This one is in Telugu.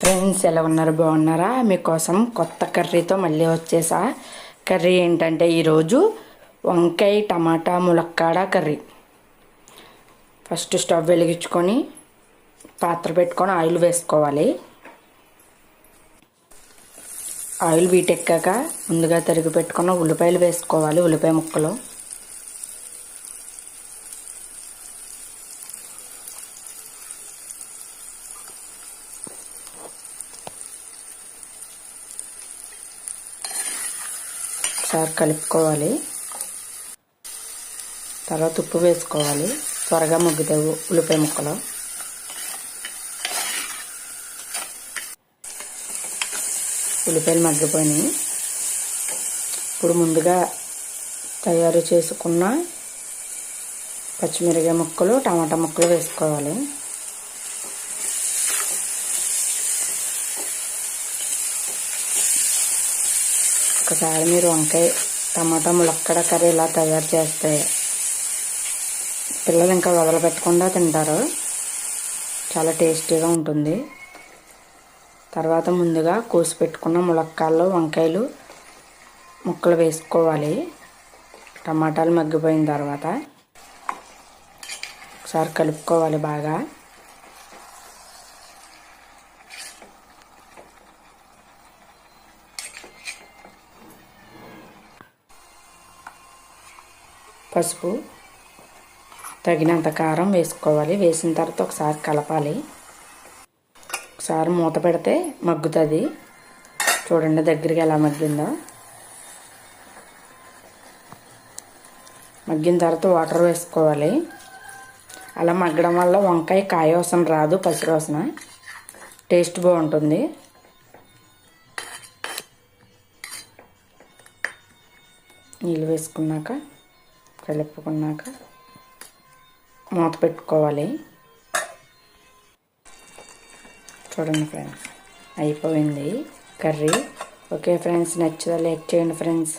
ఫ్రెండ్స్ ఎలా ఉన్నారు? బాగున్నారా? మీకోసం కొత్త కర్రీతో మళ్ళీ వచ్చేసా. కర్రీ ఏంటంటే ఈరోజు వంకాయ టమాటా ములక్కాడ కర్రీ. ఫస్ట్ స్టవ్ వెలిగించుకొని పాత్ర పెట్టుకొని ఆయిల్ వేసుకోవాలి. ఆయిల్ వీటెక్కాక ముందుగా తరిగి పెట్టుకున్న ఉల్లిపాయలు వేసుకోవాలి. ఉల్లిపాయ ముక్కలు ఒకసారి కలుపుకోవాలి. తర్వాత ఉప్పు వేసుకోవాలి. త్వరగా మగ్గుతాయి ఉల్లిపాయ ముక్కలు. ఉల్లిపాయలు మగ్గిపోయినాయి. ఇప్పుడు ముందుగా తయారు చేసుకున్న పచ్చిమిరపకాయ ముక్కలు టమాటా ముక్కలు వేసుకోవాలి. ఒకసారి మీరు వంకాయ టమాటా ములక్కాడ కర్రీ ఇలా తయారు చేస్తే పిల్లలు ఇంకా వదలపెట్టకుండా తింటారు. చాలా టేస్టీగా ఉంటుంది. తర్వాత ముందుగా కోసి పెట్టుకున్న ములక్కాడలు వంకాయలు ముక్కలు వేసుకోవాలి. టమాటాలు మగ్గిపోయిన తర్వాత ఒకసారి కలుపుకోవాలి బాగా. పసుపు తగినంత కారం వేసుకోవాలి. వేసిన తర్వాత ఒకసారి కలపాలి. ఒకసారి మూత పెడితే మగ్గుతుంది. చూడండి దగ్గరికి ఎలా మగ్గిందో. మగ్గిన తర్వాత వాటర్ వేసుకోవాలి. అలా మగ్గడం వల్ల వంకాయ కాయ వాసన రాదు, పచ్చి వాసన. టేస్ట్ బాగుంటుంది. నీళ్ళు వేసుకున్నాక కలుపుకున్నాక మూత పెట్టుకోవాలి. చూడండి ఫ్రెండ్స్, అయిపోయింది కర్రీ. ఓకే ఫ్రెండ్స్, నచ్చితే లైక్ చేయండి ఫ్రెండ్స్.